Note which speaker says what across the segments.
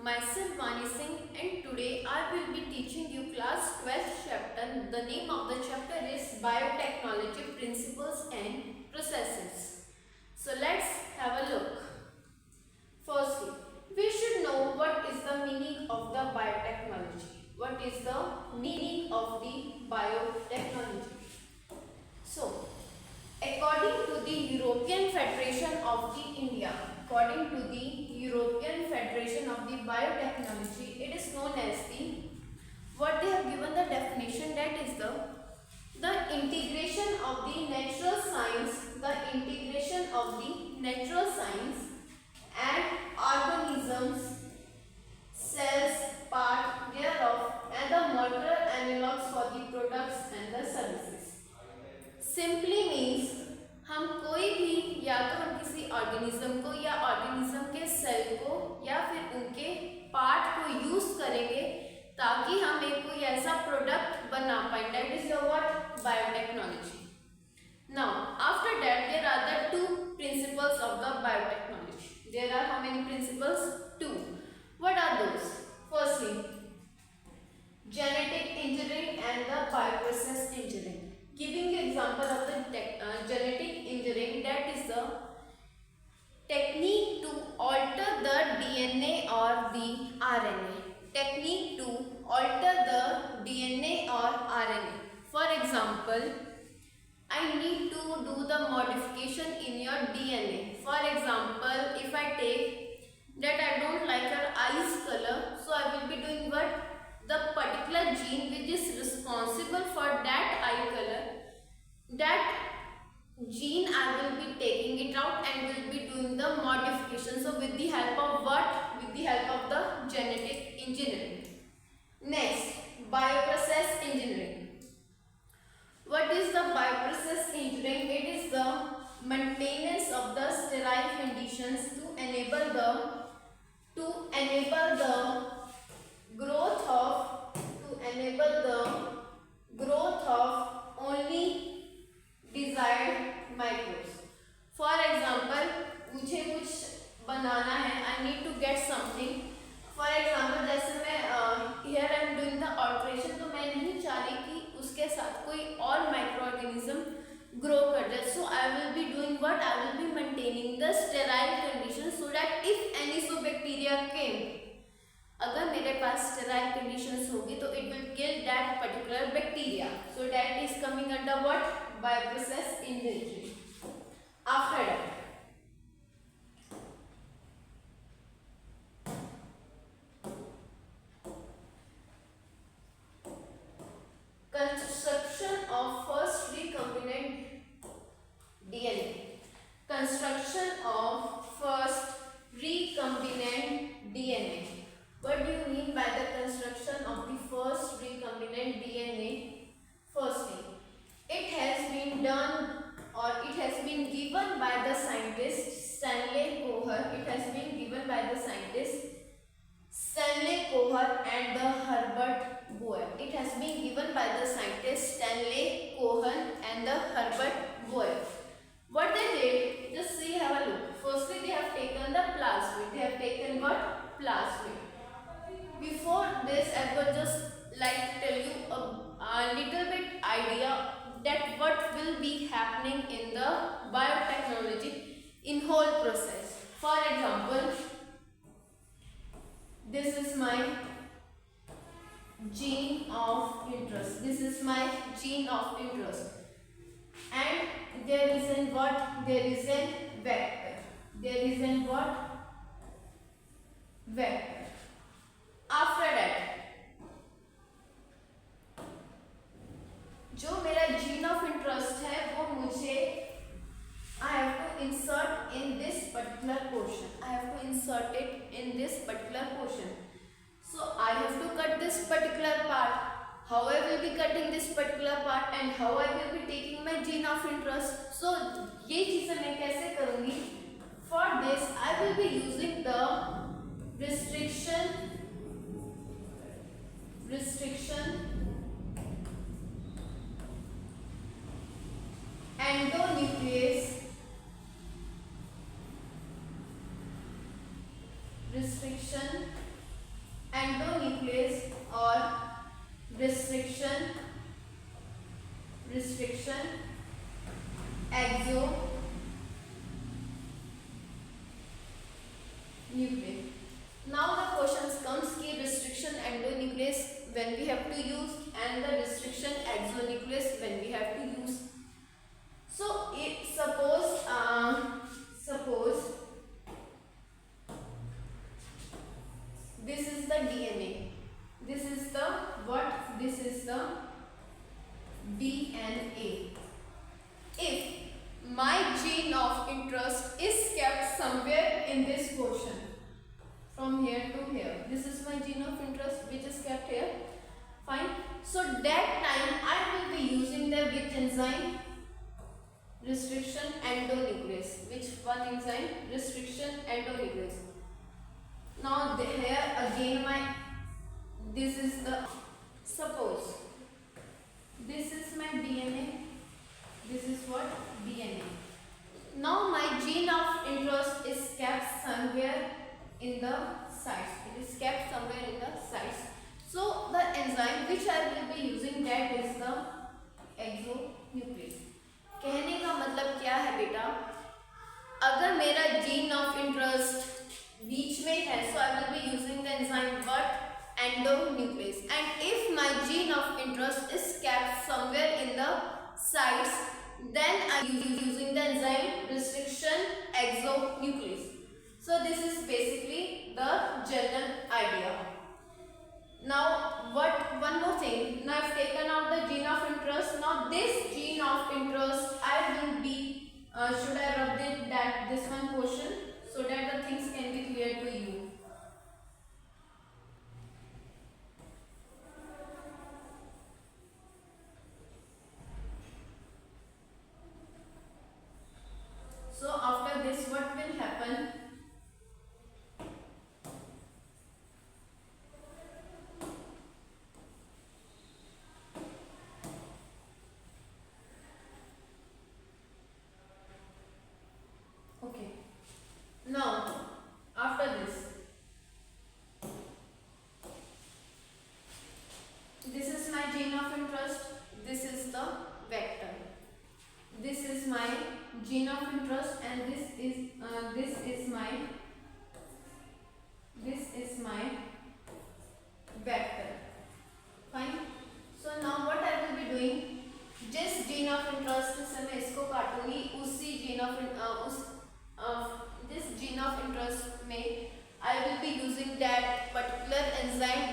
Speaker 1: myself Vani Singh, and today I will be teaching you class 12th chapter. The name of the chapter is Biotechnology Principles and Processes. So let's have a look. Firstly, we should know what is the meaning of the biotechnology. What is the meaning of the biotechnology? So, according to the European Federation of the India, according to the European Federation of the Biotechnology, it is known as the, what they have given the definition, that is the integration of the natural science, and organisms, cells, part thereof, and the molecular analogues for the products and the services. Simply means हम कोई भी या तो हम किसी organism को या organism के सेल को या फिर उनके पार्ट को यूज करेंगे ताकि हम एक कोई ऐसा प्रोडक्ट बना पाए. That is the what biotechnology. Now after that there are the two principles of the biotechnology. There are how many principles? Two. What are those? Firstly, genetic engineering and the bioprocess engineering. Giving you example of the genetic engineering, that is the technique to alter the DNA or the RNA. Technique to alter the DNA or RNA. For example, I need to do the modification in your DNA. For example, if I take that I don't like your eyes color, so I will be doing what? The particular gene which is responsible for that eye color, that gene I will be taking it out and will be doing the modification. So with the help of what? With the help of the genetic engineering. Next, bioprocess engineering. What is the bioprocess engineering? It is the maintenance of the sterile conditions to enable the growth of only desired microbes. For example, मुझे कुछ बनाना है, I need to get something. For example, जैसे मैं here I am doing the alteration, तो मैं नहीं चाह रही कि उसके साथ कोई और माइक्रो ऑर्गेनिज्म ग्रो कर जाए. So I will be doing what? I will be maintaining the sterile conditions so that if any bacteria came, अगर मेरे पास स्टेराइल कंडीशंस होगी तो it will kill that particular bacteria. So that is coming under what? Bioprocess engineering. After that, construction of first recombinant DNA. Construction of first recombinant DNA. What do you mean by the construction of the first recombinant DNA? Firstly, it has been done or it has been given by the scientist Stanley Cohen. It has been given by the scientist Stanley Cohen and the Herbert Boyer. It has been given by the scientist Stanley Cohen and the Herbert Boyer. What they did, just see, have a look. Firstly, they have taken the plasmid. They have taken what? Plasmid. Before this, I would just like to tell you a little bit idea that what will be happening in the biotechnology in whole process. For example, this is my gene of interest. This is my gene of interest. And there is an what? There is a vector. There is an what? Vector. After that, जो मेरा gene of interest है वो मुझे I have to insert in this particular portion. I have to insert it in this particular portion. So I have to cut this particular part. How I will be cutting this particular part and how I will be taking my gene of interest. So ये चीजें मैं कैसे करूँगी? For this I will be using the restriction endonuclease restriction endonuclease or restriction exonuclease. Now the questions comes ki restriction endonuclease when we have to use and the restriction exonuclease when we have to use. So if suppose this is the DNA, this is the what, this is the DNA. If my gene of interest is kept somewhere in this portion from here to here, this is my gene of interest which is kept here, fine. So that time I will be using the which enzyme? Restriction endonuclease. Which one enzyme? Restriction endonuclease. Now here again this is the, suppose this is my DNA, this is what? DNA. Now my gene of interest is kept somewhere in the sites, it is kept somewhere in the sites. So the enzyme which I will be using, that is the exonuclease. कहने का मतलब क्या है बेटा, अगर मेरा gene of interest बीच में है, so I will be using the enzyme what? Endonuclease. And if my gene of interest is kept somewhere in the sites, then I am using the enzyme restriction exonuclease. So this is basically the general idea. Now one more thing, now I've taken out the gene of interest. Now this gene of interest I will be should I rub this one portion so that the things can be clear to you. So after this what will happen? Okay. Now after this is my gene of interest, this is the vector. This is my gene of interest and this is my vector, fine. So now what I will be doing, जिस gene of interest से मैं इसको काटूंगी, उसी gene of this gene of interest में I will be using that particular enzyme I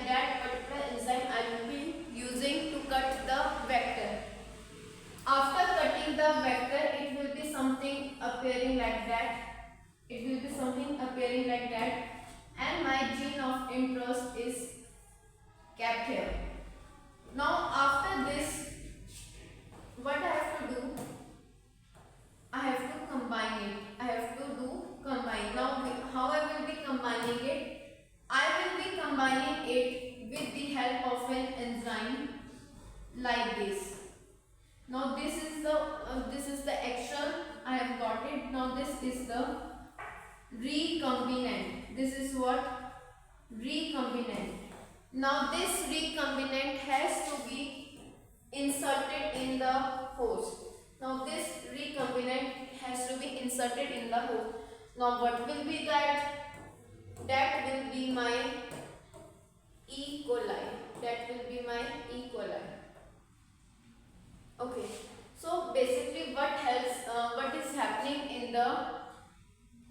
Speaker 1: will be using to cut the vector. After cutting the vector, it will be something appearing like that. And my gene of interest is kept here. Now after this, what I have to do? I have to combine it. Now how I will be combining it? I will be combining it with the help of an enzyme like this. Now this is the action I have got it. Now this is the recombinant. This is what? Recombinant. Now this recombinant has to be inserted in the host. Now this recombinant has to be inserted in the host. Now what will be that? That will be my E. coli. Okay. So basically what is happening in the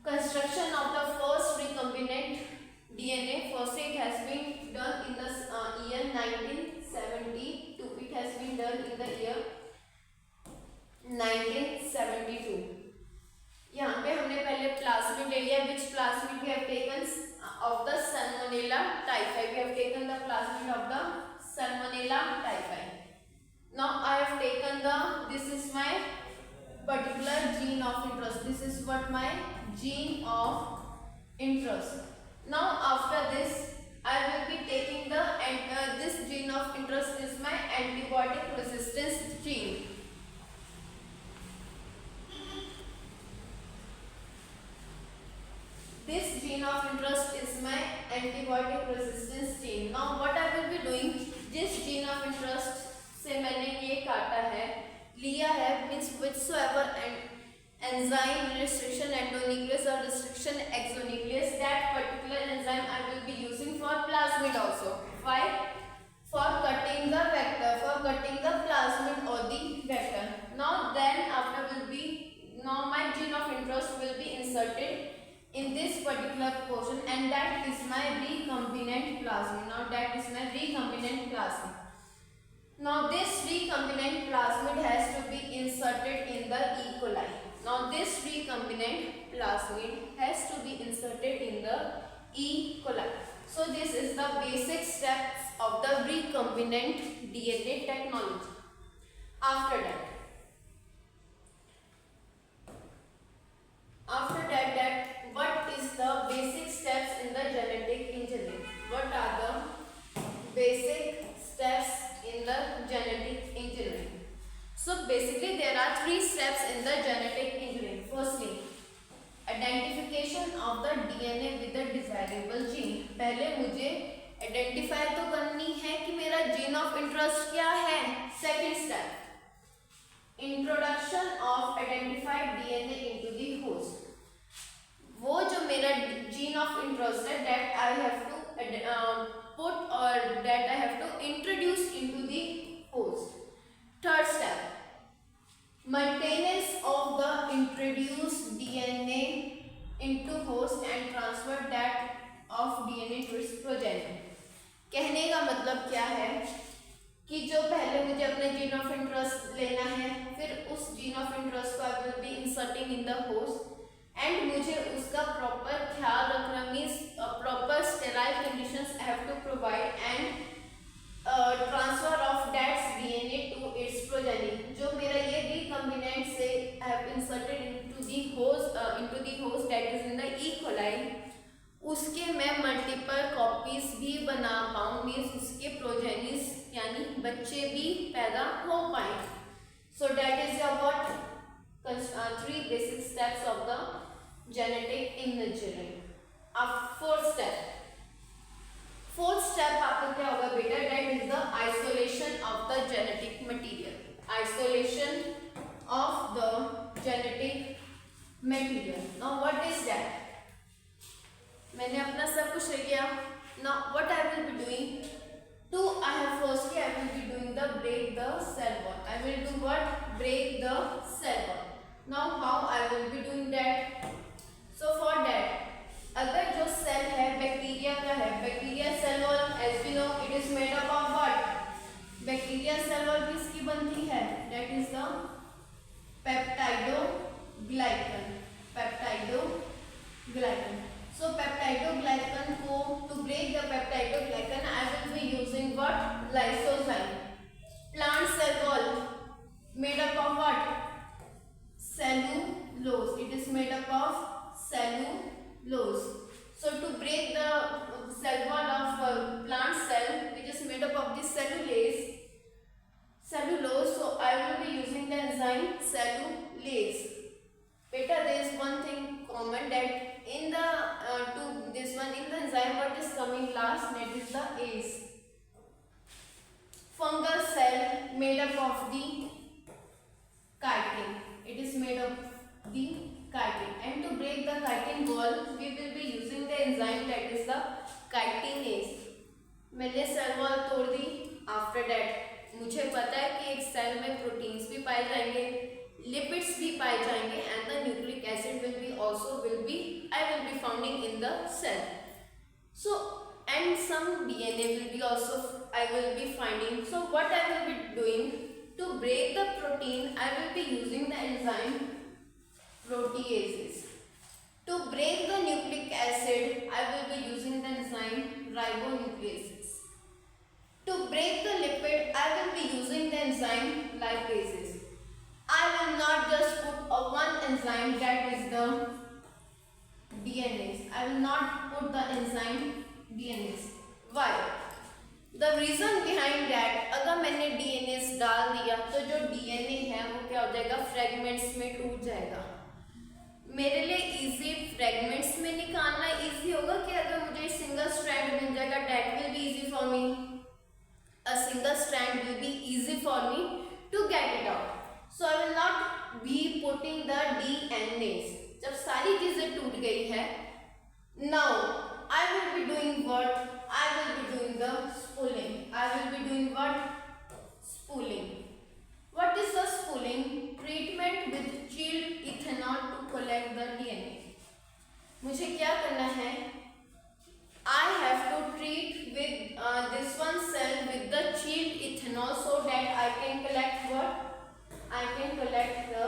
Speaker 1: construction of the first recombinant DNA? First it has been done in the year 1972. It has been done in the year 1972. यहाँ पे हमने पहले plasmid ले लिया. Which plasmid we have taken? Of the Salmonella typhi. We have taken the plasmid of the Salmonella typhi. Now I have taken this is my particular gene of interest. This is what my gene of interest. Now after this I will be taking this gene of interest is my antibiotic resistance gene. This gene of interest is my antibiotic resistance gene. Now what I will be doing, जिस gene of interest से मैंने ये काटा है, लिया है, means व्हिचसोएवर enzyme restriction endonuclease or restriction exonuclease, that particular enzyme I will be using for plasmid also. Why? For cutting the vector, for cutting the plasmid or the vector. Now then after will be, now my gene of interest will be inserted in this particular portion, and that is my recombinant plasmid. Now that is my recombinant plasmid. Now this recombinant plasmid has to be inserted in the E. coli. Now this recombinant plasmid has to be inserted in the E. coli. So this is the basic steps of the recombinant DNA technology. After that what is the basic steps in the genetic engineering? What are the basic steps in the genetic engineering? So basically there are 3 steps in the genetic engineering. Firstly, identification of the DNA with the desirable gene. पहले मुझे identify तो करनी है कि मेरा gene of interest क्या है. Second step, introduction of identified DNA into the host. वो जो मेरा gene of interest है, that I have to put or that I have to introduce into the host. Third step, maintenance of the introduced DNA into host and transfer that of DNA to its progeny. कहने का मतलब क्या है कि जो पहले मुझे अपने जीन ऑफ इंटरेस्ट लेना है, फिर उस जीन ऑफ इंटरेस्ट को I will be inserting in the host and मुझे उसका प्रॉपर ख्याल रखना, means proper sterile conditions I have to provide and transfer of that DNA to its progeny. जो मेरा ये recombinant से I have inserted into the host that is in the E. coli, उसके मैं multiple copies भी बना पाऊँ, means उसके progenies यानी बच्चे भी पैदा हो पाएँ. So that is your what 3 basic steps of the genetic engineering. Fourth step आपको क्या होगा बेटा, that is the isolation of the genetic material. Isolation of the genetic material. Now what is that? मैंने अपना सब कुछ ले लिया. Now what I will be doing? I will be doing the break the cell wall. I will do what? Break the cell wall. Now how I will be doing that? So for that, अगर जो cell है bacteria का है, bacteria cell wall as we know it is made up of what? Bacteria cell wall किसकी बनती है? That is the peptidoglycan. So peptidoglycan को, to break the peptidoglycan I will be using what? Lysozyme. Plant cell wall made up of what? cellulose. It is made up of cellulose. So to break the cell wall of plant cell, which is made up of this cellulose, so I will be using the enzyme cellulase. Beta, there is one thing common, that in the in the enzyme what is coming last, that is the ase. Fungal cell made up of the chitin. It is made of the chitin, and to break the chitin wall we will be using the enzyme that is the chitinase. मैंने cell wall तोड़ दी. After that मुझे पता है कि एक cell में proteins भी पाए जाएंगे, लिपिड्स भी पाए जाएंगे, and the nucleic acid will be founding in the cell. So and some DNA will be also I will be finding. So what I will be doing, to break the protein I will be using the enzyme proteases. To break the nucleic acid I will be using the enzyme ribonucleases. To break the lipid I will be using the enzyme lipases. I will not just put one enzyme, that is the DNase. I will not put the enzyme DNase. Why? The reason behind that, अगर मैंने DNase डाल दिया तो जो DNA है वो क्या हो जाएगा? फ्रेगमेंट्स में टूट जाएगा. मेरे लिए इजी फ्रेगमेंट्स में निकालना इजी होगा कि अगर मुझे सिंगल स्ट्रैंड मिल जाएगा, that will be easy for me, a single strand will be easy for me to get it out. So I will not be putting the DNAs. जब सारी चीजें टूट गई है, now I will be doing what? I will be doing the spooling. I will be doing what? Spooling. What is the spooling? Treatment with chilled ethanol to collect the DNA. मुझे क्या करना है? I have to treat with this one cell with the chilled ethanol so that I can collect what? I can collect the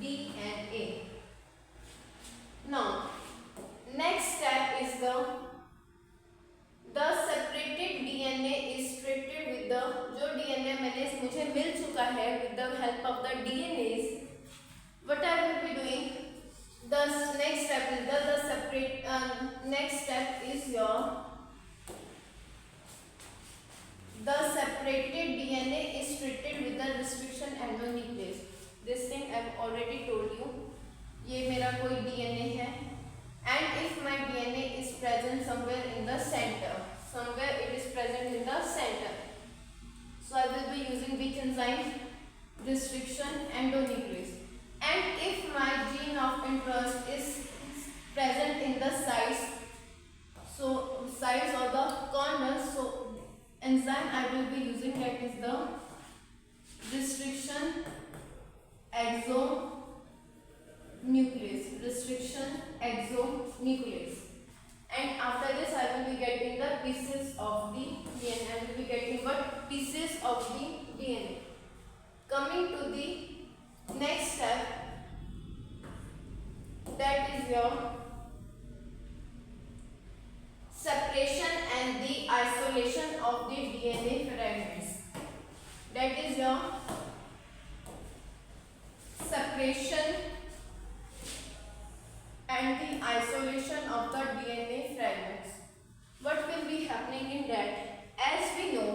Speaker 1: DNA. Now, next step is the separated DNA is treated with the जो DNA मुझे मिल चुका है with the help of the DNAs. What I will be doing? The next step is the separate. Next step is your the separated DNA is treated with the restriction endonuclease. This thing I have already told you. ये मेरा कोई DNA है, and if my DNA is present somewhere in the center, somewhere it is present in the center. So I will be using which enzyme? Restriction endonuclease. And if my gene of interest is present in the sides, so sides or the corners, so enzyme I will be using that is the restriction exonuclease. Restriction exonuclease. And after this I will be getting the pieces of the DNA. I will be getting what? Pieces of the DNA. Coming to the next step, that is your separation and the isolation of the DNA fragments. That is your separation and the isolation of the DNA fragments. What will be happening in that? As we know,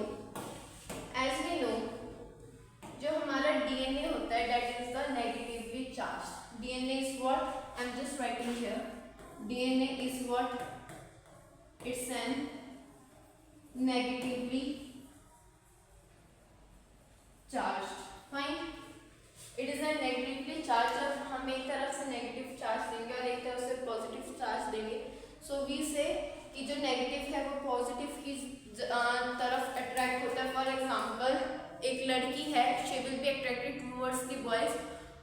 Speaker 1: जो हमारा DNA होता है, that is the negatively charged. DNA is what? I'm just writing here. DNA is what? It's an negatively charged. Fine. It is a negatively charged. जब हम एक तरफ से negative charge देंगे और एक तरफ से positive charge देंगे, so we say कि जो negative है वो positive की तरफ attract होता है. For example, एक लड़की है, she will be attracted towards the boys,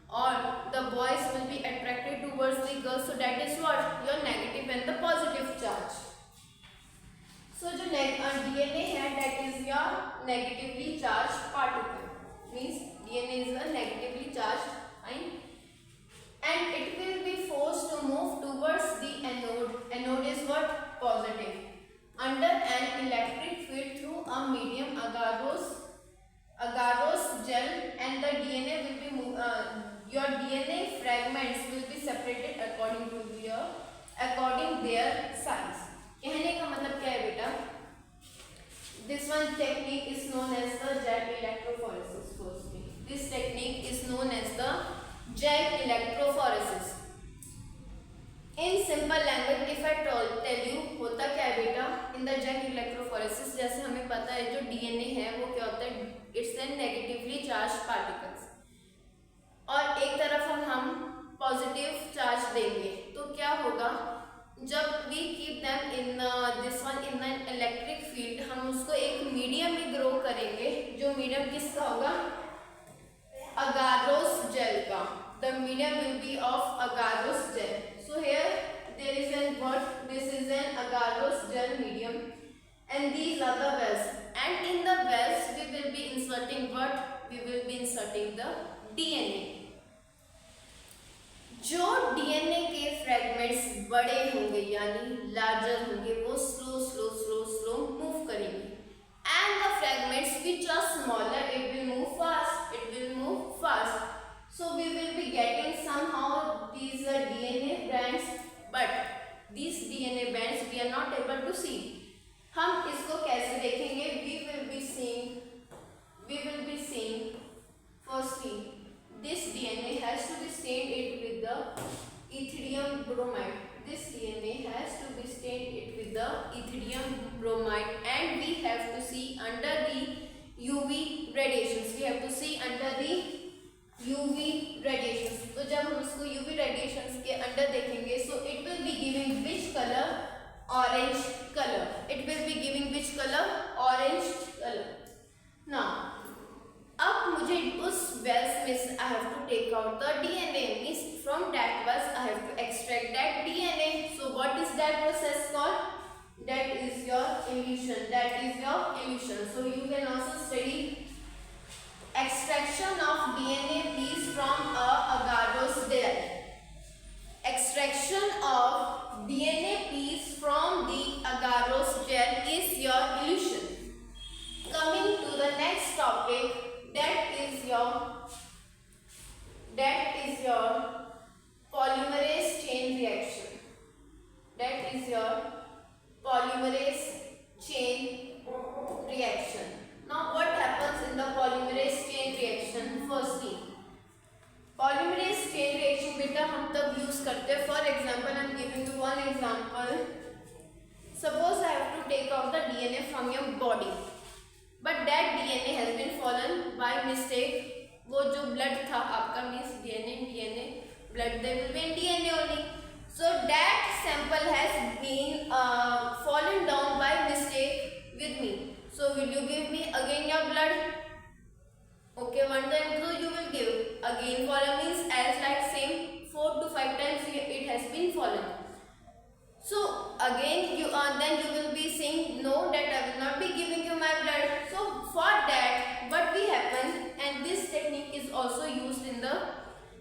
Speaker 1: or the boys will be attracted towards the girls. So that is what? Your negative and the positive charge. So जो DNA है, that is your negatively charged particle. Means DNA is a negatively charged ion, and it will be forced to move towards the anode. Anode is what? Positive. Under an electric field through a medium agarose gel, and the DNA will be your DNA fragments will be separated according their size. कहने का मतलब क्या है बेटा? This one technique is known as the jet electrophoresis. Firstly, this technique is known as the jet electrophoresis. In simple language, if I tell you होता क्या है बेटा? In the jet electrophoresis, जैसे हमें पता है जो DNA है वो क्या होता है? It's a negatively charged particles. और एक तरफ हम पॉजिटिव चार्ज देंगे, तो क्या होगा? जब we keep them in this one in an electric field, हम उसको एक मीडियम में ग्रो करेंगे. जो मीडियम किसका होगा? agarose gel का. The medium will be of agarose gel. So here there is an what? This is an agarose gel medium, and these are the wells. And in the wells we will be inserting what? We will be inserting the DNA. जो DNA के fragments बड़े होंगे यानी larger होंगे, वो slow move करेंगे. And the fragments which are smaller, it will move fast. So we will be getting somehow these DNA bands, but these DNA bands we are not able to see. हम इसको कैसे देखेंगे? We will be seeing firstly this DNA has to be stained it with the bromide, and we have to see under the UV radiations. We have to see under the UV radiations. तो जब हम उसको UV radiations के अंदर देखेंगे, so it will be giving which color? Orange color. It will be giving which color? Orange color. Now, अब मुझे उस wells में से I have to take out the DNA. Means from that wells I have to extract that DNA. So what is that process called? That is your elution. That is your elution. So you can also study extraction of DNA piece from a agarose gel. Extraction of DNA piece from the agarose gel is your elution. Coming to the next topic, that is your polymerase chain reaction. That is your polymerase chain reaction. Now what happens in the polymerase chain reaction? Firstly, polymerase chain reaction बेटा हम तब use करते हैं. For example, I am giving you one example. Suppose I have to take out the DNA from your body, but that DNA has been fallen by mistake. वो जो blood था आपका, means DNA blood, there will be DNA only. So that sample has been fallen down by mistake with me. So will you give me again your blood? Okay, one time so you will give. Again fallen means as like same 4 to 5 times it has been fallen. So again you then you will be saying no, that I will not be giving you my blood. So for that what will happen, and this technique is also used in the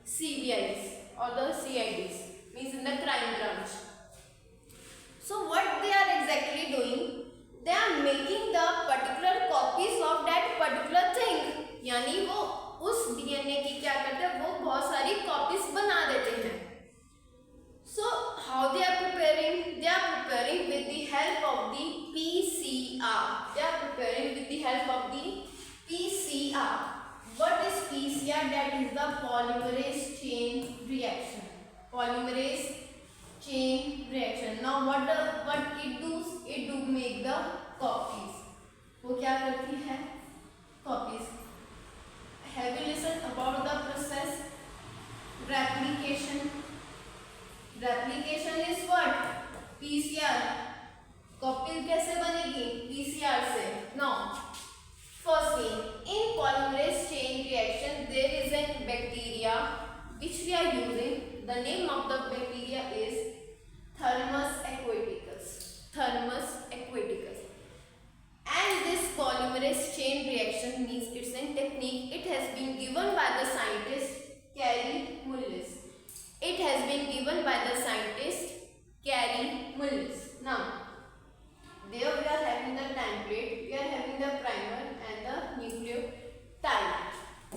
Speaker 1: CBIs or the CIDs, means in the crime branch. So what they are exactly doing, they are making the particular copies of that particular thing. यानी वो उस DNA की क्या करते हैं, वो बहुत सारी कॉपीज बना देते हैं. So how they are preparing? They are preparing with the help of the PCR. They are preparing with the help of the PCR. What is PCR? That is the polymerase chain reaction. Polymerase chain reaction. Now what it does? It do make the copies. वो क्या करती है? Copies. Have you listened about the process? Replication. Replication is what? PCR. Copy कैसे बनेगी? PCR से. Now, firstly, in polymerase chain reaction, there is a bacteria which we are using. The name of the bacteria is Thermus aquaticus. Thermus aquaticus. And this polymerase chain reaction means it's a technique. It has been given by the scientist Kary Mullis. It has been given by the scientist Kary Mullis. Now, there we are having the template, we are having the primer and the nucleotide.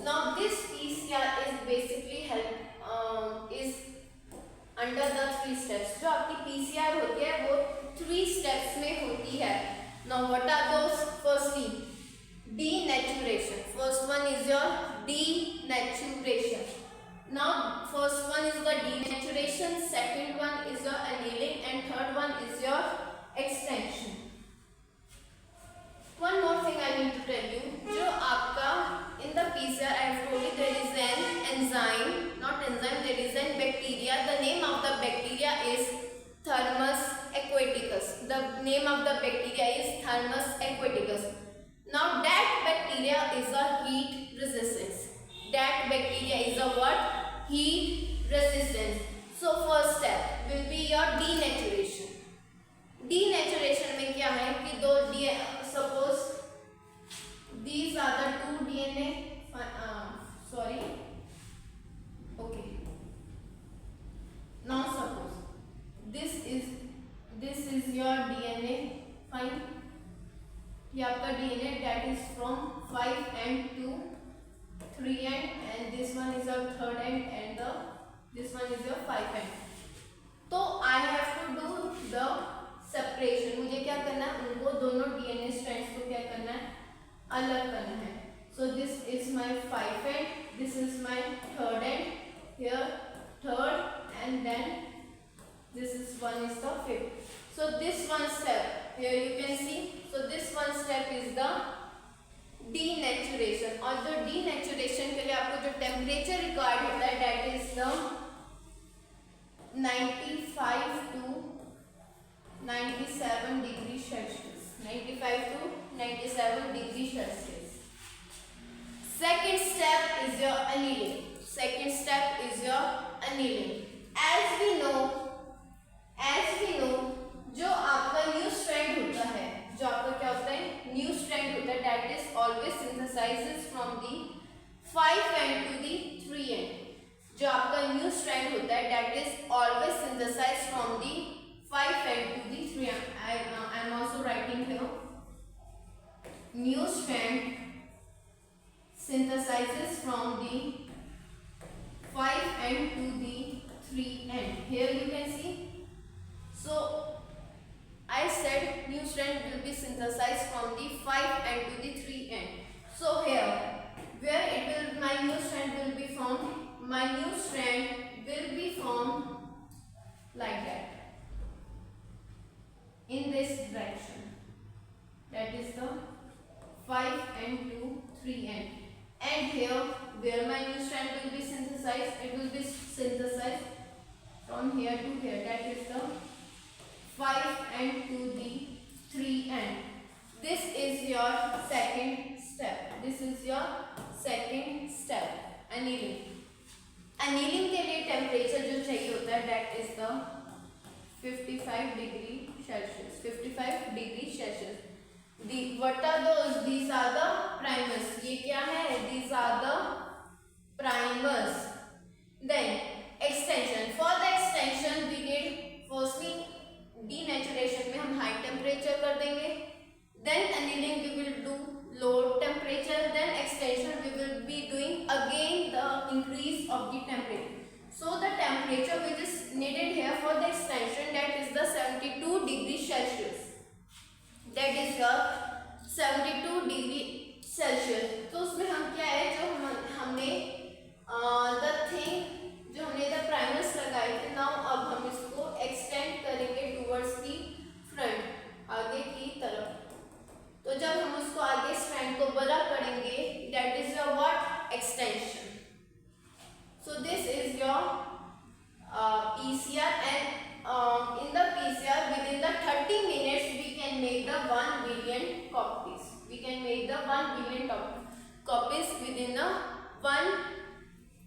Speaker 1: Now, this PCR is basically is under the 3 steps. जो आपकी PCR होती है वो 3 steps में होती है. Now what are those? Firstly, denaturation. First one is your denaturation. Now first one is the denaturation, second one is your annealing, and third one is your extension. One more thing I need to tell you. जो आपका in the PCR I have told you there is an enzyme, not enzyme, there is an bacteria. The name of the bacteria is Thermus aquaticus. The name of the bacteria is Thermus aquaticus. Now that bacteria is a heat resistance. That bacteria is a what? Heat resistance. So first step will be your denaturation. Denaturation में क्या है कि दो suppose these are the 2 DNA. Sorry. Okay. Now suppose this is your DNA. Fine. ये आपका DNA that is from 5 end to 3 end, and this one is your 3rd end, and this one is your 5 end. तो I have to do the separation. मुझे क्या करना है, उनको दोनों DNA strands को क्या करना है, अलग करना है. So this is my 5 end, this is my 3rd end, here 3rd, and then this is one is the 5th. So this one step, here you can see step is the denaturation, और जो denaturation के लिए आपको जो temperature required होता है that is the 95 to 97 degree Celsius, 95 to 97 degree Celsius. Second step is your annealing. Second step is your annealing. As we know, जो आपका न्यू स्ट्रैंड होता है, जो आपका क्या होता है न्यू स्ट्रैंड होता है, that is always synthesises from the 5 end to the 3 end. जो आपका न्यू स्ट्रैंड होता है that is always synthesised from the 5 end to the 3 end. I am also writing here. New strand synthesizes from the 5 end to the 3 end. Here you can see. So I said new strand will be synthesized from the 5 end to the 3 end. So here where it will my new strand will be formed. My new strand will be formed like that in this direction. That is the 5 end to 3 end. And here where my new strand will be synthesized, it will be synthesized from here to here, that is the 5 end to the 3 end. This is your second step. This is your second step, annealing. Annealing के लिए temperature जो चाहिए होता है that is the 55 degree Celsius. 55 degree Celsius. What are those? These are the primers. ये क्या है? These are the primers. Then extension. For the extension we need firstly denaturation में हम high temperature कर देंगे. Then annealing we will do low temperature. Then extension we will be doing again the increase of the temperature. So the temperature which is needed here for the extension, that is the 72 degree Celsius. That is your 72 degree Celsius. तो उसमें हम क्या है जो हमने the thing जो हमने इधर प्राइमर्स लगाए थे नाउ अब हम इसको एक्सटेंड करेंगे टुवर्ड्स दी फ्रंट, आगे की तरफ. तो जब हम उसको आगे स्ट्रैंड को बड़ा करेंगे that is your what extension. So this is your PCR, and in the PCR within the 30 minutes we can make the 1 billion copies. We can make the 1 billion copies within the one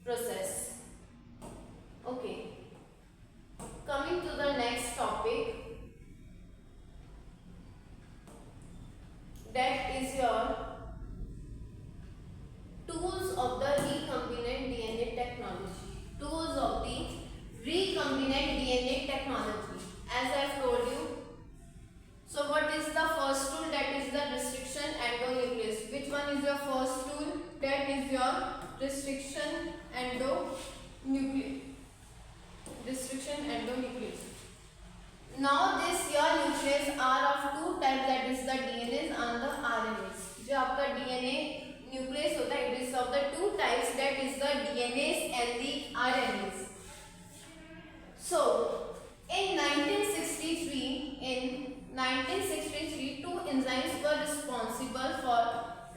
Speaker 1: process. Okay. Coming to the next topic, that is your tools of the recombinant DNA technology. Tools of the recombinant DNA technology. As I have told you. So what is the first tool? That is the restriction endonuclease. Which one is your first tool? That is your restriction endonuclease. Restriction endonuclease. Now this your nucleus are of two types, that is the DNAs and the RNAs. जो आपका DNA nucleus होता है it is of the two types, that is the DNAs and the RNAs. So in 1963 two enzymes were responsible for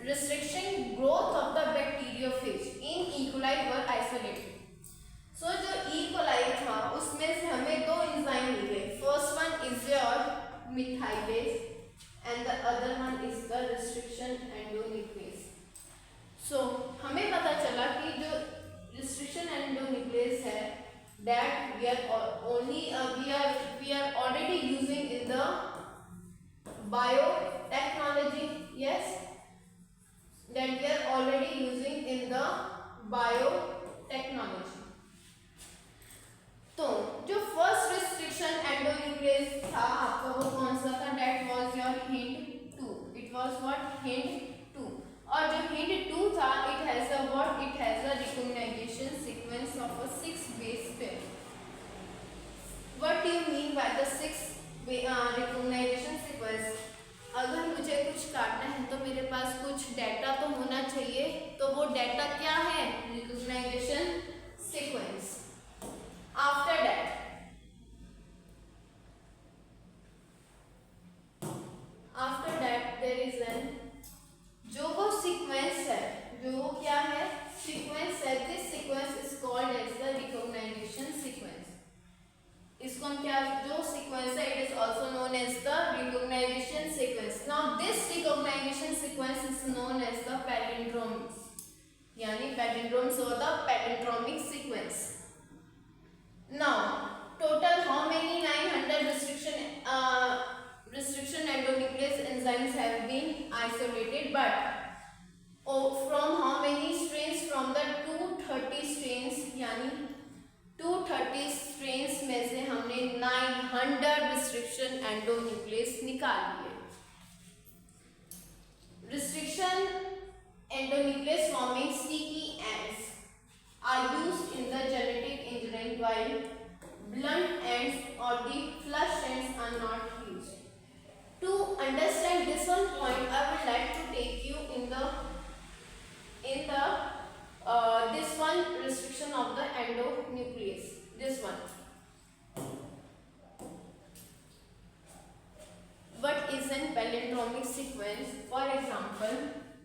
Speaker 1: restriction growth of the bacteriophage in E. coli were isolated. So जो E. coli था उसमें से हमें दो enzyme मिले. First one is your methylase and the other one is the restriction endonuclease. So हमें पता चला कि जो restriction endonuclease है that we are already using in the biotechnology. Yes, that we are already using in the biotechnology. तो जो first restriction endonuclease था आपका वो कौन सा था? That was your hint 2. It was what? Hint 2. और जो हिंट 2 था it has a what? It has a recognization sequence of a 6 base pair. What do you mean by the 6 recognization sequence? अगर मुझे कुछ काटना है तो मेरे पास कुछ डाटा तो होना चाहिए. तो वो डाटा क्या है? Recognization sequence. After that there is an palindromes or the palindromic sequence. Now total how many 900 restriction endonuclease enzymes have been isolated, but from how many strains? From the 230 strains, यानी 230 strains में से हमने 900 restriction endonuclease निकाल लिए. Restriction endonuclease forming sticky ends are used in the genetic engineering, while blunt ends or the flush ends are not used. To understand this one point, I would like to take you in the this one restriction of the endonuclease. This one. What is an palindromic sequence? For example,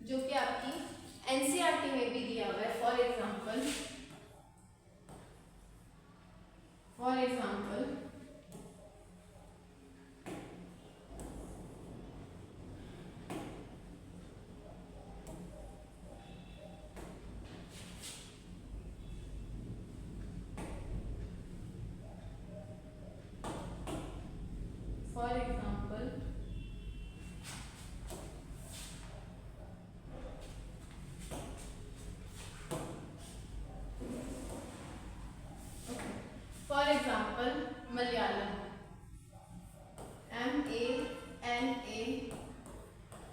Speaker 1: जो कि आपकी NCERT में भी दिया हुआ है. For example, Malayalam,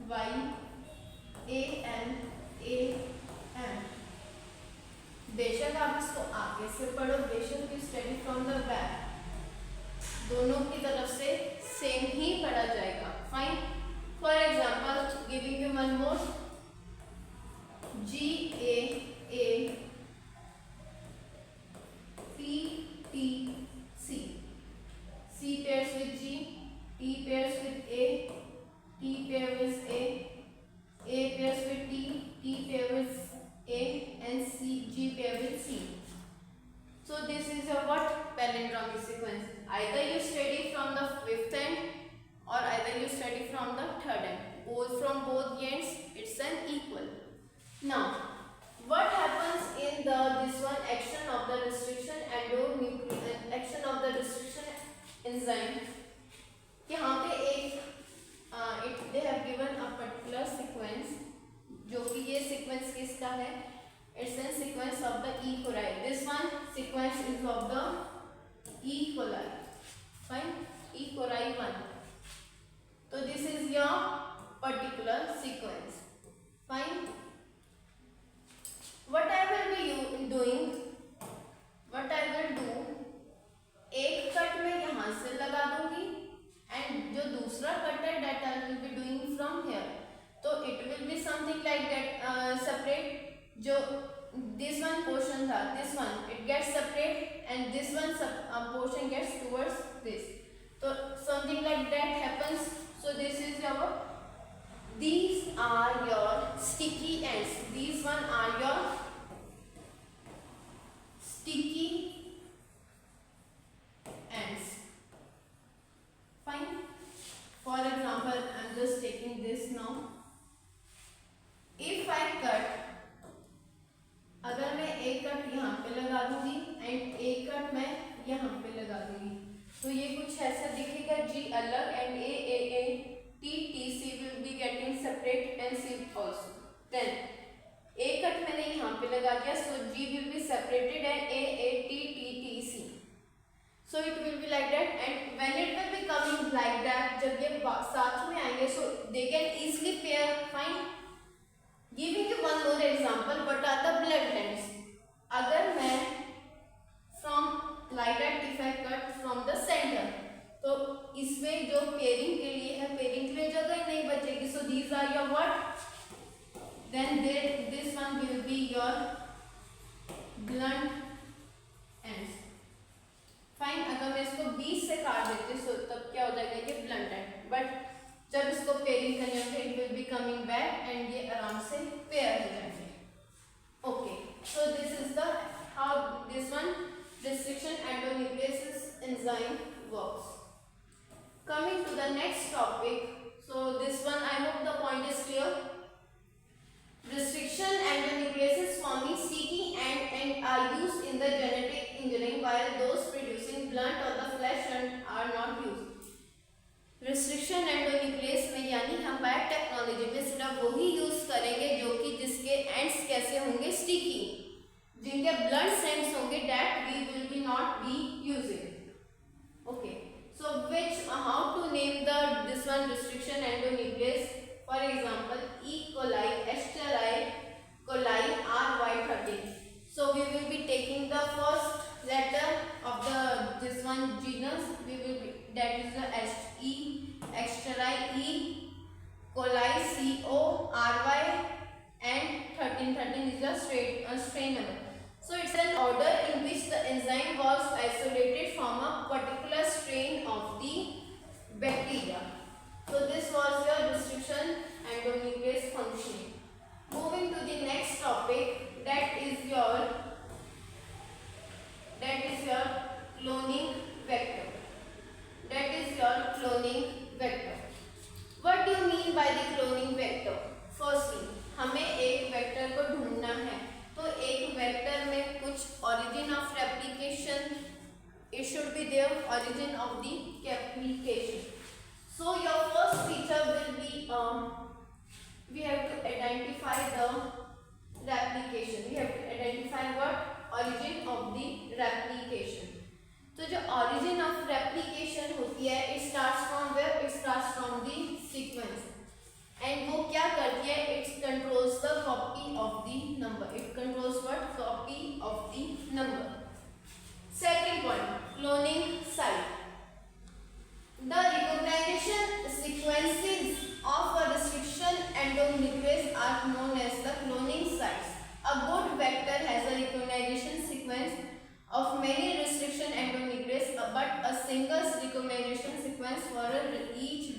Speaker 1: MALAYAM. बेशक आप इसको आगे से पढ़ो, बेशक you study from the back, दोनों की तरफ से सेम ही पढ़ा जाएगा. Fine. For example giving you one more, GAAPTC. C pairs with G, T pairs with A, T pair with A pairs with T pair with A, and G pair with C. So this is your what? Palindromic sequence. Either you study from the fifth end or either you study from the third end. Both from both ends, it's an equal. Now, what happens in this one action of the restriction action of the restriction enzyme? यहाँ पे एक they have given a particular sequence, जो कि ये sequence किसका है? It's a sequence of the E. coli. This one sequence is of the E. coli. Fine. E. coli 1. So this is your particular sequence. Fine. What I will be doing? What I will do? एक cut में यहाँ से लगा दूंगी, and जो दूसरा cut है that I will be doing from here. So it will be something like that. Separate. जो this one portion था, this one it gets separate, and this one portion gets towards this. So something like that happens. So this is your. These are your sticky ends. These one are your sticky ends. Fine. For example, I am just taking this now. If I cut, अगर मैं एक cut यहाँ पे लगा दूंगी and एक cut मैं यहाँ पे लगा दूंगी, तो ये कुछ ऐसा दिखेगा. G अलग and AAATTC will be getting separate and C also. Then एक कट मैंने यहाँ पे लगा दिया, so G will be separated and AATTTC. So it will be like that, and when it will be coming like that, जब ये साथ में आएंगे, so they can easily pair. Fine. Giving you one more example, what are the blood ends? अगर मैं from like that, if I cut from the center, तो इसमें जो pairing के लिए है, pairing के लिए जगह नहीं बचेगी. So these are your what? Then this one will be your blunt ends. Fine. अगर मैं इसको 20 से काट देती हूँ, so तब क्या हो जाएगा? ये blunt end. But जब इसको पेयरिंग करने होंगे, it will be coming back and ये आराम से पेयर हो जाएंगे. Okay, so this is the how this one restriction endonuclease enzyme works. Coming to the next topic, so this one I hope the point is clear. Restriction endonucleases forming sticky ry and 13 is a strain number. So it's an order in which the enzyme was isolated from a particular strain of the bacteria. So this was your restriction endonuclease functioning. Moving to the next topic, that is your cloning vector. That is your cloning vector. What do you mean by the cloning vector? Firstly, हमें एक vector को ढूंढना है, तो एक vector में कुछ origin of replication, it should be there, origin of the replication. So your first feature will be we have to identify the replication. We have to identify what? Origin of the replication. तो जो origin of replication होती है, it starts from where? It starts from the sequence. And वो क्या करती है? It controls the copy of the number. It controls what? Copy of the number. Second point, cloning site. The recognition sequences of a restriction endonuclease are known as the cloning sites. A good vector has a recognition sequence of many restriction endonuclease, but a single recognition sequence for each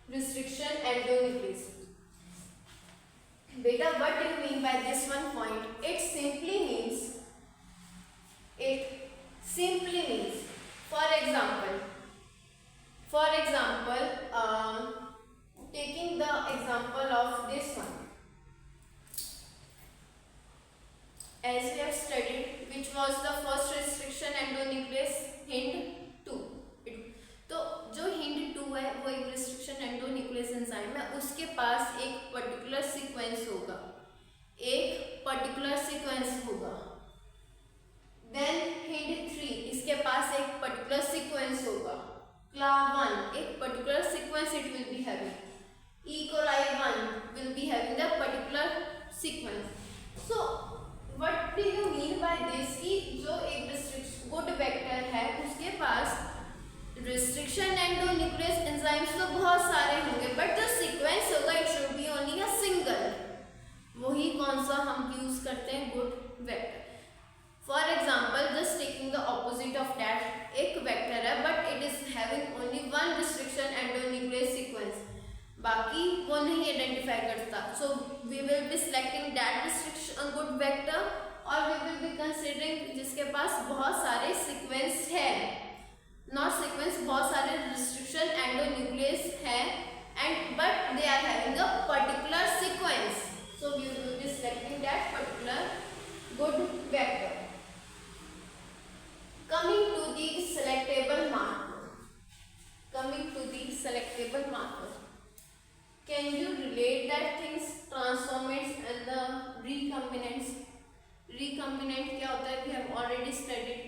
Speaker 1: restriction endonuclease. Beta, what do you mean by this one point? It simply means, for example, taking the example of this one, as we have studied, which was the first restriction endonuclease HIND2. तो जो HIND2 है वो एक restriction endonuclease enzyme है, उसके पास एक particular sequence होगा, then HIND3 इसके पास एक पर्टिकुलर सीक्वेंस होगा, CLA1 एक particular sequence it will be having, E. coli 1 will be having the particular sequence. So what do you mean by this? कि जो एक गुड वेक्टर है उसके पास रिस्ट्रिक्शन एंडोन्यूक्लियस एंजाइम्स तो बहुत सारे होंगे, बट जो सीक्वेंस होगा it should be only a single. वही कौन सा हम यूज करते हैं? Good vector. For example, just taking the opposite of that, एक वेक्टर है but it is having only one restriction endonuclease sequence, बाकी वो नहीं आइडेंटिफाई करता. So we will be selecting that restriction good vector, और we will be considering जिसके पास बहुत सारे सीक्वेंस है, नॉट सीक्वेंस, बहुत सारे रिस्ट्रिक्शन एंडोन्यूक्लियस है, and but they are having a particular sequence. So we will be selecting that particular good vector. Coming to the selectable marker. Can you relate that things, transformants and the recombinants? Recombinant क्या होता है? We have already studied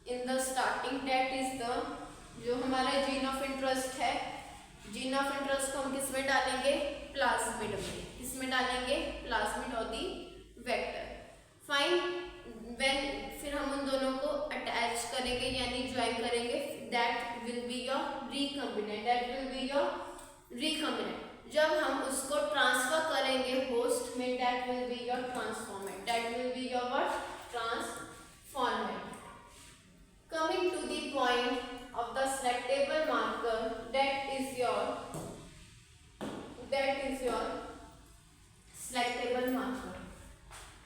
Speaker 1: in the starting. That is the जो हमारा gene of interest है. Gene of interest को हम किस में डालेंगे? प्लाज्मिड में. किसमें डालेंगे? प्लाज्मिड और दी वेक्टर. फाइन. फिर हम उन दोनों को अटैच करेंगे यानी ज्वाइन करेंगे. That will be your recombinant. जब हम उसको ट्रांसफर करेंगे होस्ट में, that will be your transformant. Coming to the point of the selectable marker, that is your selectable marker.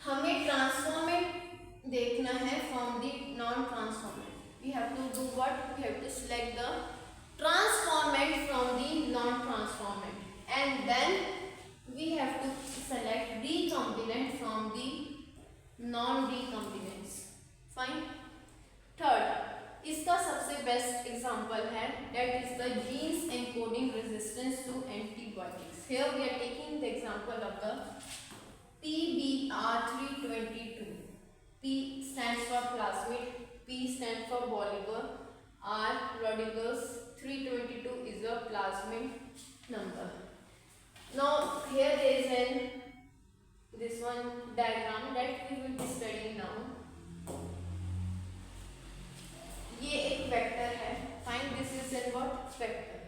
Speaker 1: हमें ट्रांसफॉर्मेंट देखना है from the non-transformant. We have to do what? We have to select the transformant from the non-transformant, and then we have to select recombinant from the non-recombinants. Fine. Third, इसका सबसे best example है, that is the genes encoding resistance to antibiotics. Here we are taking the example of the PBR322. P stands for plasmid, P stands for Bolivar, R Rodiger's, 322 is a plasmid number. Now here there is this one diagram that we will be studying now. ये एक vector है. Find this is in what? Vector.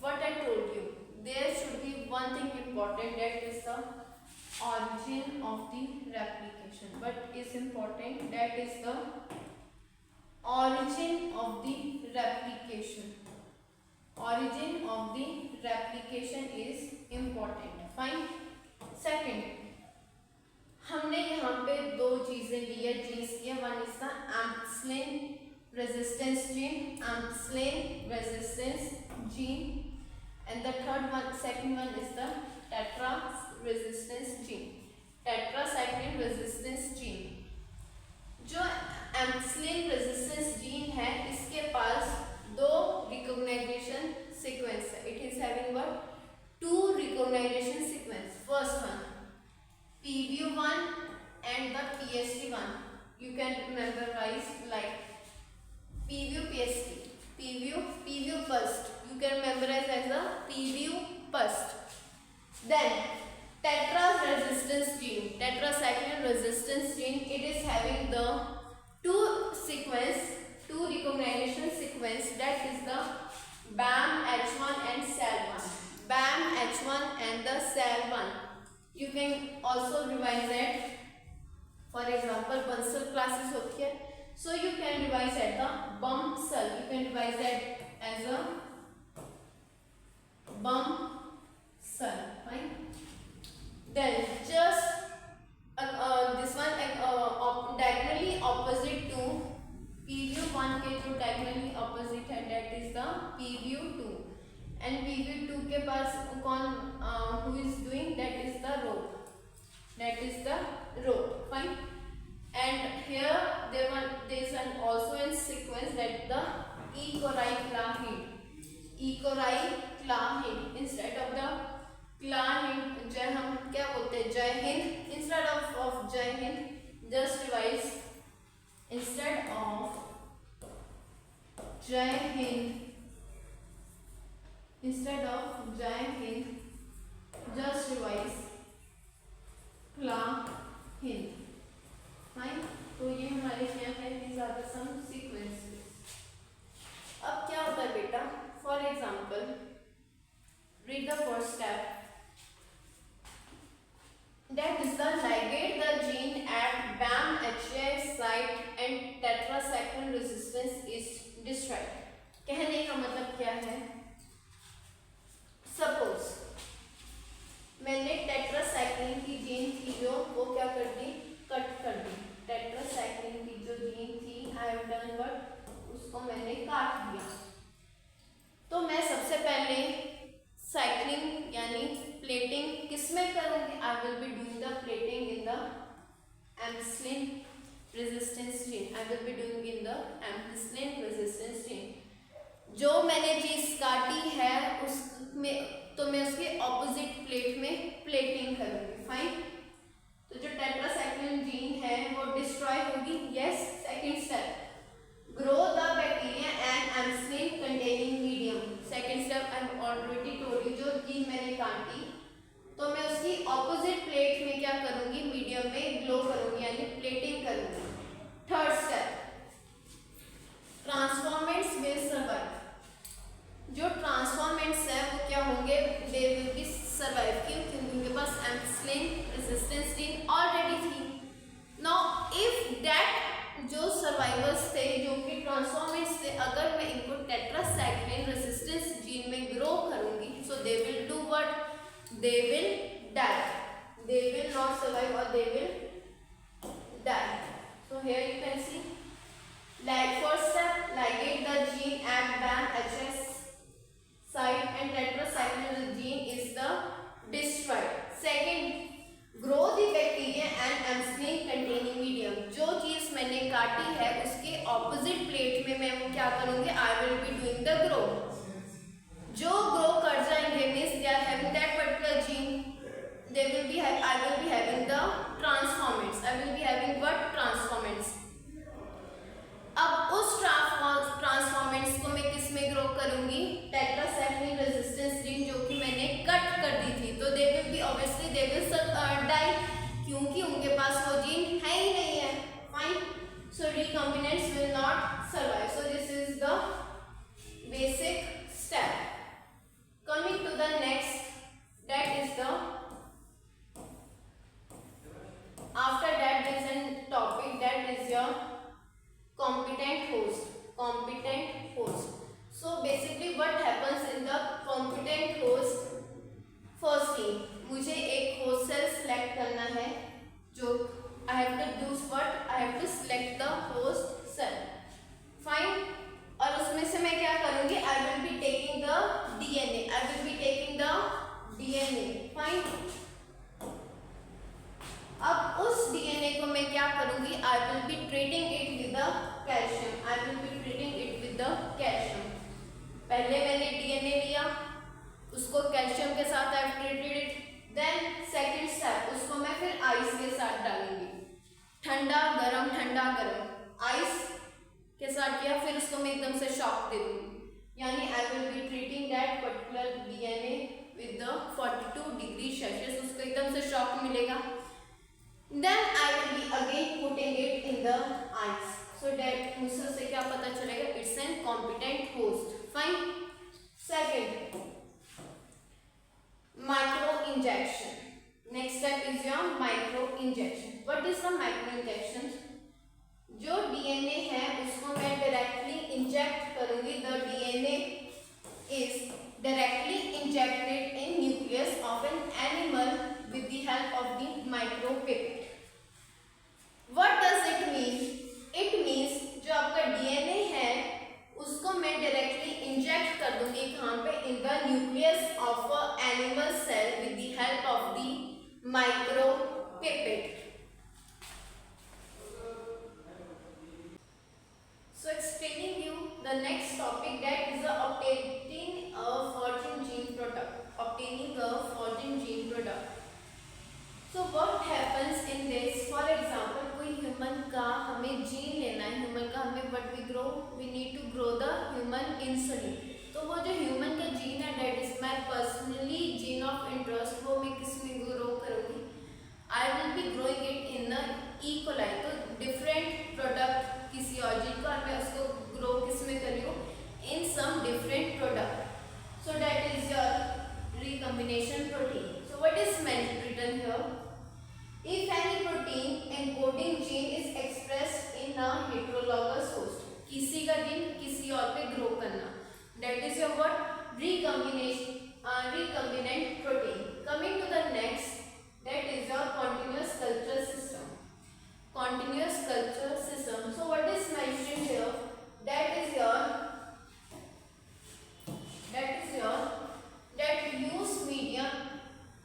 Speaker 1: What I told you, there should be one important, that is the origin of the replication. What is important? That is the origin of the replication. Origin of the replication is important. Fine. Second, हमने यहाँ पे दो चीजें ली है, genes की. One is the ampicillin resistance gene, ampicillin resistance gene, and the second one is the tetra resistance gene, tetracycline resistance gene. जो एम्पसिलिन resistance gene है, इसके पास दो रिकॉग्नाइजेशन सीक्वेंस है. It is having what? Two recognization sequence. First one PBU1 and the PST1. You can memorize like PBU PST. PBU first. You can memorize as a PBU first. Then tetra resistance gene, tetracycline resistance gene. It is having the two recognition sequence. That is the BAM H1 and SAL1. BAM H1 and the SAL1. You can also revise that. For example, Bansal classes होती है, so you can revise at the BAMSAL. You can revise that as a BAMSAL. Fine. Then just this one diagonally opposite to PBU1 के जो diagonally opposite है, that is the PBU2. And PBU2 के पास कौन who is doing? That is the rho. That is the rho. Fine. And here there is also a sequence that the E. coli clahid. E. coli clahid. Instead of the clahid, जय हम क्या बोलते हैं? जय Hind. Instead of जय Hind, just revise. Instead of जय Hind. Instead of Jai Hind, just revise Kla Hind. Fine. तो ये हमारे क्या है? These are the some sequences. अब क्या होता है बेटा? For example, read the first step. That is the ligate the gene at BAM HA site and tetracycline resistance is destroyed. कहने का मतलब क्या है? सपोज मैंने टेट्रासाइक्लिन की जीन थी जो वो क्या कर दी? कट कर दी. टेट्रासाइक्लिन की जो जीन थी, आई हैव डन व्हाट? उसको मैंने काट दिया. तो मैं सबसे पहले साइक्लिंग यानी प्लेटिंग किस में करूंगी? I will be doing the plating in the ampicillin resistance gene. I will be doing in the ampicillin resistance gene. जो मैंने चीज काटी है उसमें तो मैं उसके ऑपोजिट प्लेट में प्लेटिंग करूंगी. फाइन. तो जो टेट्रासाइक्लिन जीन है वो डिस्ट्रॉय होगी. Yes. Second step, grow the bacteria and ampicillin containing medium. Second step, I have already told you, जो जीन मैंने काटी तो मैं उसकी ऑपोजिट प्लेट में क्या करूंगी? मीडियम में ग्लो करूंगी यानी प्लेटिंग करूंगी. Third step, transformants will survive. जो ट्रांसफॉर्मेंट्स है वो क्या होंगे? They will be survive. क्यों? क्योंकि उनके पास एम्पसिलिन रेजिस्टेंस जीन ऑलरेडी थी. नाउ इफ दैट जो सर्वाइवर्स थे, जो कि ट्रांसफॉर्मेंट्स थे, अगर मैं इनको टेट्रासाइक्लिन रेजिस्टेंस जीन में ग्रो करूंगी, so they will do what? They will die. They will not survive और they will die. So here you can see, like first step, ligate the gene at BAM HS site and tetracycline gene is the destroyed. Second, grow the bacteria and ampicillin containing medium. जो चीज मैंने काटी है उसके opposite plate में मैं वो क्या करूंगी? I will be doing the grow. जो ग्रो कर जाएंगे means they are having that particular gene. They will be I will be having the transformants. I will be having what? Transformants. अब उस ट्रांसफॉर्मेंट्स को मैं किस में ग्रो करूंगी? टेट्रासाइक्लिन रेजिस्टेंस जीन जो कि मैंने कट कर दी थी. तो they will be obviously they will die क्योंकि उनके पास वो जीन है ही नहीं है. Fine. So recombinants will not survive. So this is the basic step. Coming to the next, that is the जो I have to do what I have to select the host cell. Fine. और उसमें से मैं क्या करूँगी? I will be taking the DNA. I will be taking the DNA. Fine. अब उस DNA को मैं क्या करूँगी? I will be treating it with the calcium. I will be treating it with the calcium. पहले मैंने DNA लिया, उसको कैल्शियम के साथ I treated it. Then second step, उसको मैं फिर आइस के साथ डालूंगी. ठंडा गरम आइस के साथ किया, फिर उसको मैं एकदम से शॉक दे दूंगी. यानी I will be treating that particular DNA with the 42 degree Celsius. उसको एकदम से शॉक मिलेगा. Then I will be again putting it in the ice. So that मुझसे से क्या पता चलेगा? It's an competent host. Fine. Second, micro injection. Next step is your micro injection. What is the micro injection? जो DNA है उसको मैं directly inject करूँगी. The DNA is directly injected in nucleus of an animal with the help of the micropipette. What does it mean? It means जो आपका DNA है उसको मैं directly inject कर दूँगी कहाँ पे? In the nucleus of an animal cell with the help of the micropipette. So explaining you the next topic, that is the obtaining a foreign gene product. Obtaining a foreign gene product. So what happens in this? For example, कोई human का हमें gene लेना है, human का हमें what we grow, we need to grow the human insulin. तो वो जो human का gene है, that is my personally gene of interest, वो मैं किस में grow करूँगी? I will be growing it in the E. coli. तो different product किसी और जीन का, और मैं उसको grow किस में कर रही हूँ? In some different product. So that is your recombination protein. So what is written here? If any protein encoding gene is expressed in a heterologous host, किसी का जीन किसी और पे grow करना, that is your what? Recombinant protein. Coming to the next, that is your continuous culture system. Continuous culture system. So what is mentioned here? That used medium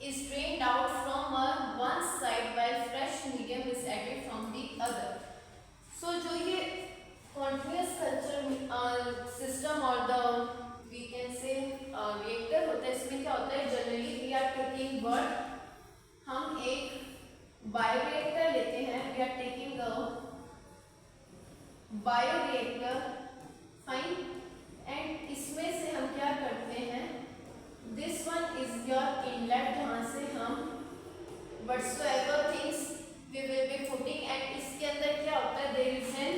Speaker 1: is drained out from one side while fresh medium is added from the other. So जो ये continuous culture system और the we can say reactor होता है, इसमें क्या होता है? Generally we are taking what? हम एक बायोरिएक्टर लेते हैं. We are taking a bioreactor. Fine. And इसमें से हम क्या करते हैं? This one is your inlet, जहाँ से हम whatsoever things we will be putting, and इसके अंदर क्या होता है? There is an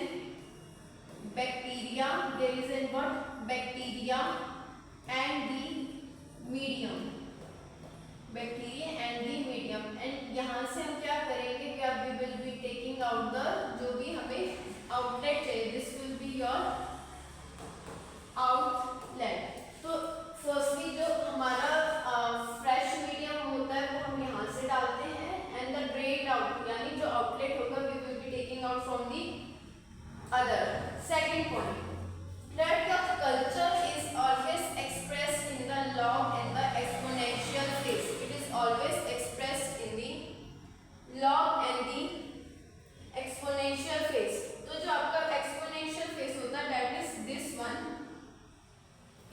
Speaker 1: bacteria. There is an what? Bacteria and the medium. Bacteria and the medium. And यहाँ से हम क्या करेंगे कि अब we will be taking out the जो भी हमें outlet चाहिए. This will be your outlet. तो firstly जो हमारा fresh medium होता है वो हम यहाँ से डालते हैं, and the drained out यानी जो outlet होगा we will be taking out from the other. Second point, that the culture is always expressed in the log and the exponential phase. It is always expressed in the log and the exponential phase. तो जो आपका exponential phase होता है, that is this one.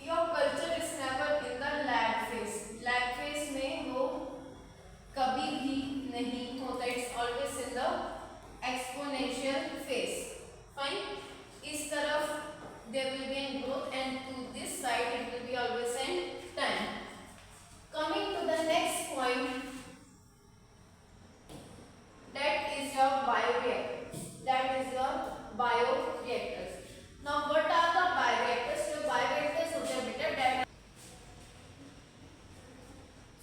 Speaker 1: Your culture is never in the lag phase. Lag phase में वो कभी भी नहीं होता. It's always in the exponential phase. Fine. इस तरफ there will be a growth, and to this side it will be always in time. Coming to the next point, that is your bioreactor. That is your bioreactors. Now what are the bioreactors? जो bioreactors होते हैं बेटा, that.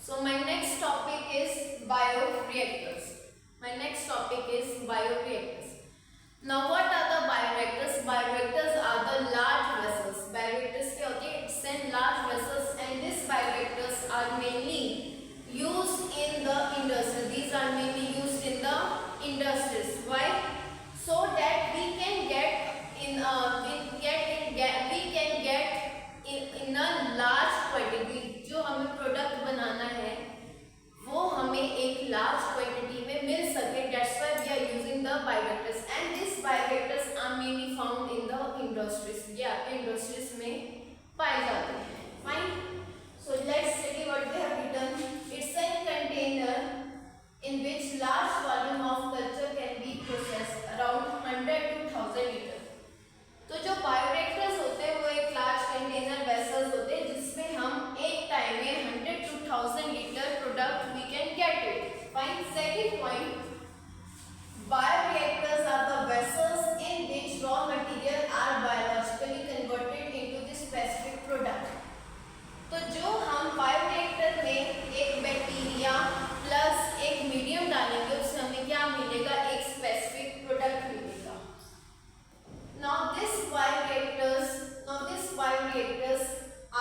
Speaker 1: So my next topic is bioreactors. My next topic is bioreactors. Now what are the bioreactors? Bioreactors are the large vessels. Bioreactors क्या होती है? It's in large vessels, and these bioreactors are mainly used in the industry. These are mainly used in the industries. Why? So that we can get in in a large quantity. जो हमें product बनाना है वो हमें एक large quantity में मिल सके. That's why we are using the bioreactors, and these bioreactors are mainly found in the industries. ये आपके इंडस्ट्रीज में पाए जाते हैं. Fine. So let's study what they have written. It's a container in which large volume of culture can be processed, around 100 to 1000 liter. तो जो bioreactors होते हैं वो एक लार्ज कंटेनर वेसल्स होते हैं जिसमें हम एक टाइम में 100 to 1000 litre product we can get it. Fine. Second point, bioreactors are the vessels in which raw material are biologically converted into the specific product. तो जो हम बायोरिएक्टर में एक बैक्टीरिया प्लस एक मीडियम डालेंगे उससे हमें क्या मिलेगा? एक स्पेसिफिक प्रोडक्ट मिलेगा. Now these bioreactors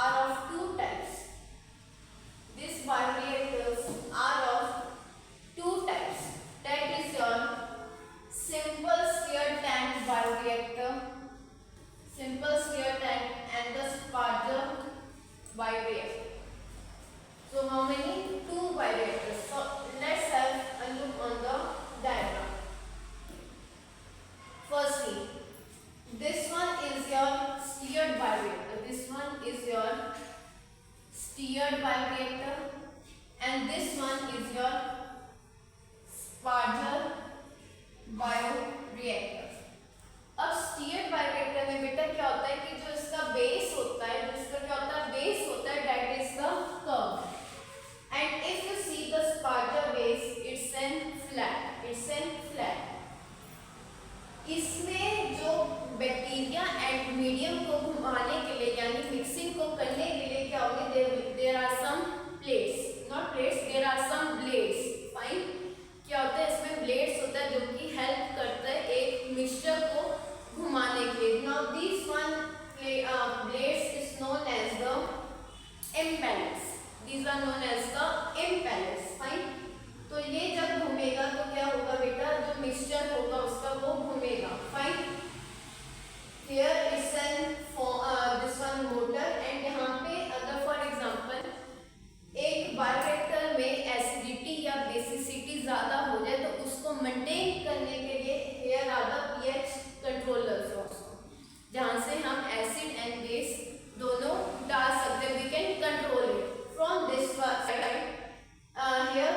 Speaker 1: are of two types. These bioreactors are of two types. That is your simple stirred tank bioreactor, and the Sparger bioreactor. So how many? Two bioreactors. So let's have a look on the diagram. Firstly, this one is your stirred bioreactor. This one is your stirred bioreactor, and this one is your Sparger bioreactor. अब steered bioreactor में बेटा क्या होता है कि जो इसका base होता है, बेस होता है that is the curve. And if you see the sparger base, it's an flat. इसमें जो बैक्टीरिया एंड मीडियम को घुमाने के लिए यानी मिक्सिंग को करने के लिए क्या होंगे? There are some plates, not plates, there are some blades. Fine. क्या होता है? इसमें ब्लेड्स होता है जो कि हेल्प करता है एक मिक्सचर को घुमाने के लिए. Now this one blades is known as the impellers. These are known as the impellers. Fine. तो ये जब घूमेगा तो क्या होगा बेटा? जो मिक्सचर होगा उसका वो घूमेगा. Fine. Here is this one motor, and यहाँ पे अगर फॉर एग्जांपल एक बायोरिएक्टर में एसिडिटी या बेसिसिटी ज़्यादा हो जाए तो उसको मेंटेन करने के लिए here are the pH controllers also, जहाँ से हम एसिड एंड बेस दोनों डाल सकते हैं. We can control it from this side. Here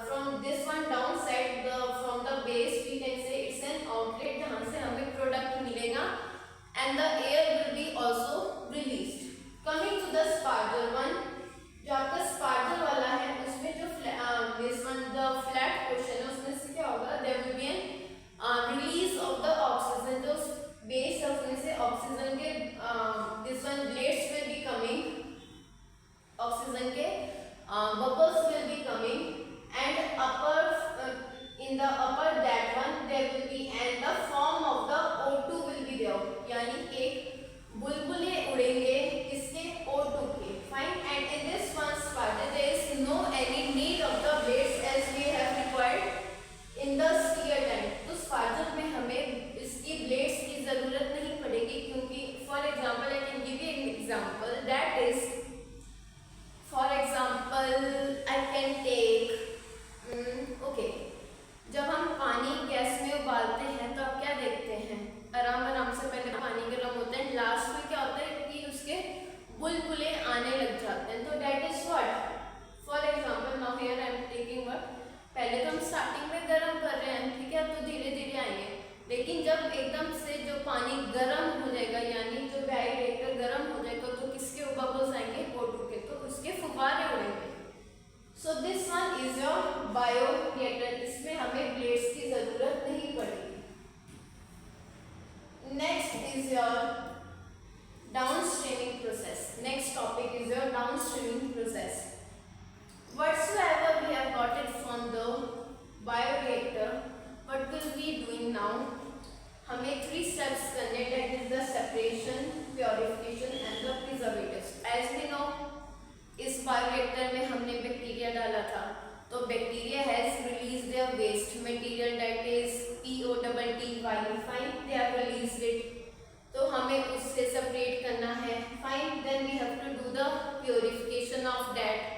Speaker 1: from this one down side, from the base we can say it's an outlet जहाँ से हमें प्रोडक्ट मिलेगा, and the air will be also released. Coming to the Sparger one, जो आपका sparger वाला है उसमें जो this one the flat portion है उसमें से क्या होगा? There will be an release of the oxygen. जो बेस है उसमें से ऑक्सीजन के this one blades will be coming, oxygen के bubbles will be coming, and in the upper that one there will be, and the form of the O2 will be there. यानी एक बुलबुले उड़ेंगे किसके? O2 के. Fine. And in this one Sparger there is no any need of the blades as we have required in the stirred tank. तो Sparger में हमें इसकी blades की जरूरत नहीं पड़ेगी क्योंकि for example I can give you an example, that is for example I can take okay, जब हम of that